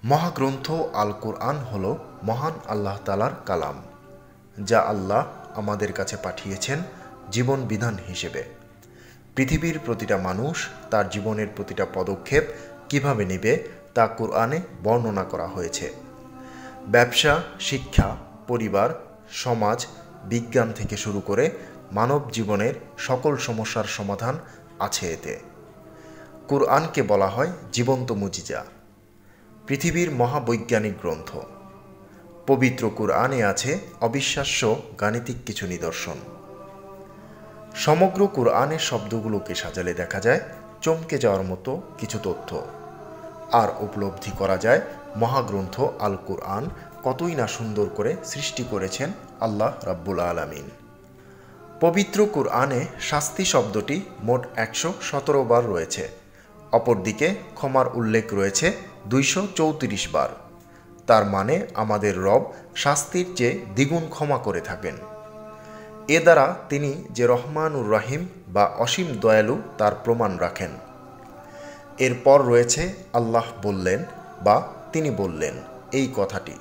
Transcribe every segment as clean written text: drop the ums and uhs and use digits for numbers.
মহাগ্রন্থ আল কুরআন হল মহান আল্লাহ তাআলার কালাম, যা আল্লাহ আমাদের কাছে পাঠিয়েছেন জীবন বিধান হিসেবে। পৃথিবীর প্রতিটা মানুষ তার জীবনের প্রতিটা পদক্ষেপ কিভাবে নেবে তা কুরআনে বর্ণনা করা হয়েছে। ব্যবসা, শিক্ষা, পরিবার, সমাজ, বিজ্ঞান থেকে শুরু করে মানব জীবনের সকল সমস্যার সমাধান আছে এতে। কুরআনকে বলা হয় জীবন্ত মুজিজা, পৃথিবীর মহাবৈজ্ঞানিক গ্রন্থ। পবিত্র কুরআনে আছে অবিশ্বাস্য গাণিতিক কিছু নিদর্শন। সমগ্র কুরআনের শব্দগুলোকে সাজালে দেখা যায় চমকে যাওয়ার মতো কিছু তথ্য, আর উপলব্ধি করা যায় মহাগ্রন্থ আল কুরআন কতই না সুন্দর করে সৃষ্টি করেছেন আল্লাহ রাব্বুল আলামিন। পবিত্র কুরআনে শাস্তি শব্দটি মোট 117 বার রয়েছে। অপরদিকে ক্ষমার উল্লেখ রয়েছে 234 বার। তার মানে আমাদের রব শাস্তির চেয়ে দ্বিগুণ ক্ষমা করে থাকেন। এ দ্বারা তিনি যে রহমানুর রহিম বা অসীম দয়ালু তার প্রমাণ রাখেন। এরপর রয়েছে আল্লাহ বললেন বা তিনি বললেন এই কথাটি,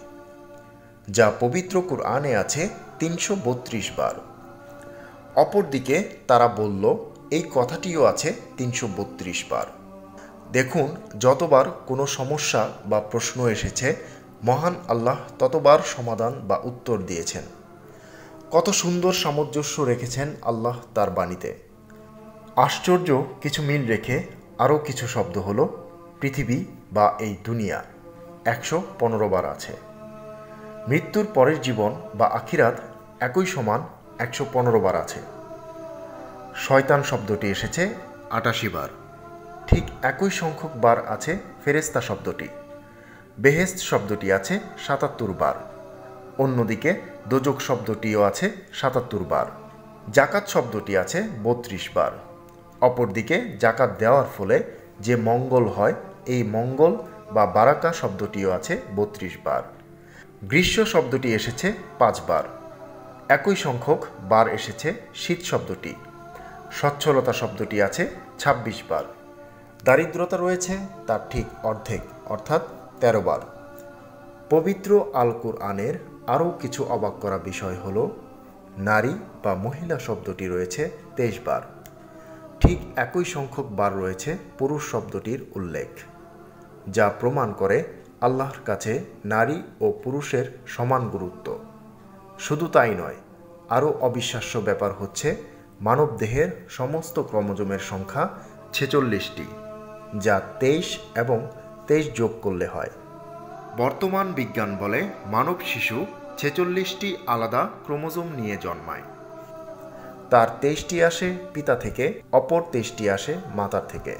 যা পবিত্র কুরআনে আছে 332 বার। অপরদিকে তারা বলল এই কথাটিও আছে 332 বার। দেখুন, যতবার কোনো সমস্যা বা প্রশ্ন এসেছে মহান আল্লাহ ততবার সমাধান বা উত্তর দিয়েছেন। কত সুন্দর সামঞ্জস্য রেখেছেন আল্লাহ তার বাণীতে। আশ্চর্য কিছু মিল রেখে আরও কিছু শব্দ হলো পৃথিবী বা এই দুনিয়া 115 বার আছে। মৃত্যুর পরের জীবন বা আখিরাত একই সমান 115 বার আছে। শয়তান শব্দটি এসেছে 88 বার। ঠিক একই সংখ্যক বার আছে ফেরেশতা শব্দটি। বেহেশত শব্দটি আছে 77 বার। অন্যদিকে দোজখ শব্দটিও আছে 77 বার। জাকাত শব্দটি আছে 32 বার। অপরদিকে জাকাত দেওয়ার ফলে যে মঙ্গল হয় এই মঙ্গল বা বারাকা শব্দটিও আছে 32 বার। গ্রীষ্ম শব্দটি এসেছে 5 বার। একই সংখ্যক বার এসেছে শীত শব্দটি। সচ্ছলতা শব্দটি আছে 26 বার। দারিদ্রতা রয়েছে তার ঠিক অর্ধেক অর্থাৎ 13 বার। পবিত্র আল কুরআনের আরও কিছু অবাক করা বিষয় হল নারী বা মহিলা শব্দটি রয়েছে 23 বার। ঠিক একই সংখ্যক বার রয়েছে পুরুষ শব্দটির উল্লেখ, যা প্রমাণ করে আল্লাহর কাছে নারী ও পুরুষের সমান গুরুত্ব। শুধু তাই নয়, আরও অবিশ্বাস্য ব্যাপার হচ্ছে মানবদেহের সমস্ত ক্রোমোজোমের সংখ্যা 46টি, যা 23 এবং 23 যোগ করলে হয়। বর্তমান বিজ্ঞান বলে মানব শিশু 46টি আলাদা ক্রোমোজোম নিয়ে জন্মায়। তার 23টি আসে পিতা থেকে, অপর 23টি আসে মাতার থেকে।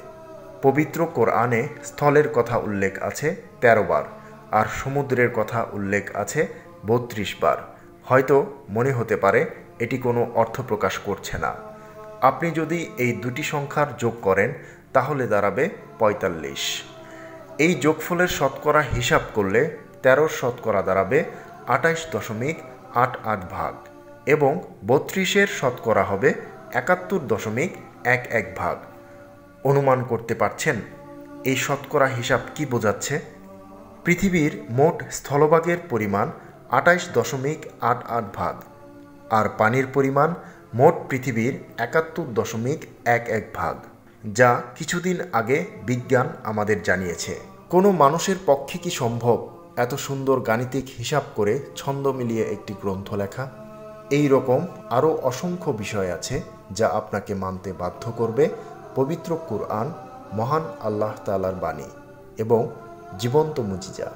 পবিত্র কোরআনে স্থলের কথা উল্লেখ আছে 13 বার, আর সমুদ্রের কথা উল্লেখ আছে 32 বার। হয়তো মনে হতে পারে এটি কোনো অর্থ প্রকাশ করছে না। আপনি যদি এই দুটি সংখ্যার যোগ করেন তাহলে দাঁড়াবে 45। এই যোগফলের শতকরা হিসাব করলে 13 শতকরা দাঁড়াবে 28.88 ভাগ এবং 32-এর শতকরা হবে 71.11 ভাগ। অনুমান করতে পারছেন এই শতকরা হিসাব কি বোঝাচ্ছে? পৃথিবীর মোট স্থলভাগের পরিমাণ 28.88 ভাগ, আর পানির পরিমাণ মোট পৃথিবীর 71.11 ভাগ, যা কিছুদিন আগে বিজ্ঞান আমাদের জানিয়েছে। কোনো মানুষের পক্ষে কি সম্ভব এত সুন্দর গাণিতিক হিসাব করে ছন্দ মিলিয়ে একটি গ্রন্থ লেখা? এই রকম আরও অসংখ্য বিষয় আছে যা আপনাকে মানতে বাধ্য করবে পবিত্র কুরআন মহান আল্লাহ তাআলার বাণী এবং জীবন্ত মুজিজা।